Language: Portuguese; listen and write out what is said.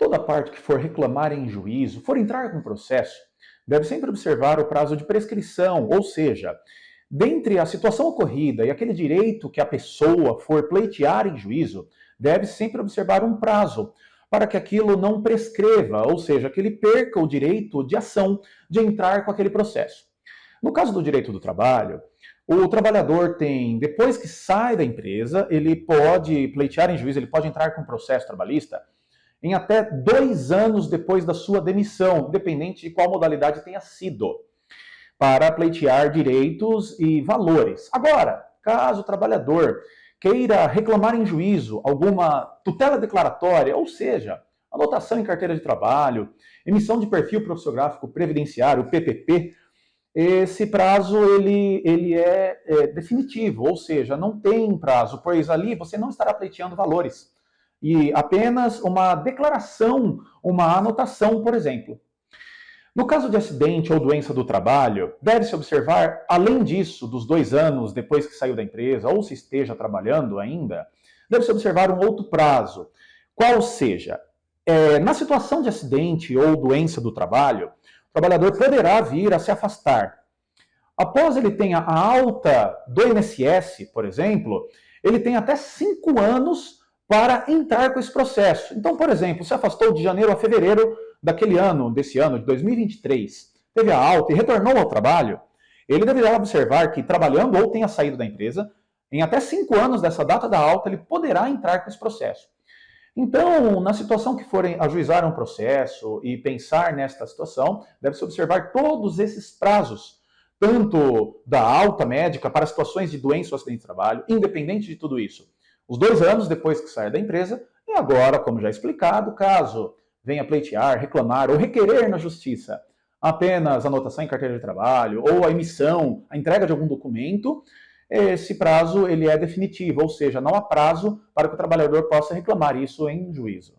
toda parte que for reclamar em juízo, for entrar com processo, deve sempre observar o prazo de prescrição, ou seja, dentre a situação ocorrida e aquele direito que a pessoa for pleitear em juízo, deve sempre observar um prazo para que aquilo não prescreva, ou seja, que ele perca o direito de ação de entrar com aquele processo. No caso do direito do trabalho, o trabalhador tem, depois que sai da empresa, ele pode pleitear em juízo, ele pode entrar com processo trabalhista em até 2 anos depois da sua demissão, independente de qual modalidade tenha sido, para pleitear direitos e valores. Agora, caso o trabalhador queira reclamar em juízo alguma tutela declaratória, ou seja, anotação em carteira de trabalho, emissão de perfil profissiográfico previdenciário, PPP, esse prazo ele é definitivo, ou seja, não tem prazo, pois ali você não estará pleiteando valores, e apenas uma declaração, uma anotação, por exemplo. No caso de acidente ou doença do trabalho, deve-se observar, além disso, dos 2 anos depois que saiu da empresa, ou se esteja trabalhando ainda, deve-se observar um outro prazo, qual seja, na situação de acidente ou doença do trabalho, o trabalhador poderá vir a se afastar. Após ele tenha a alta do INSS, por exemplo, ele tem até 5 anos para entrar com esse processo. Então, por exemplo, se afastou de janeiro a fevereiro desse ano, de 2023, teve a alta e retornou ao trabalho, ele deverá observar que, trabalhando ou tenha saído da empresa, em até 5 anos dessa data da alta, ele poderá entrar com esse processo. Então, na situação que forem ajuizar um processo e pensar nesta situação, deve-se observar todos esses prazos, tanto da alta médica para situações de doença ou acidente de trabalho, independente de tudo isso. Os 2 anos depois que sair da empresa, e agora, como já explicado, caso venha pleitear, reclamar ou requerer na justiça apenas anotação em carteira de trabalho ou a emissão, a entrega de algum documento, esse prazo ele é definitivo, ou seja, não há prazo para que o trabalhador possa reclamar isso em juízo.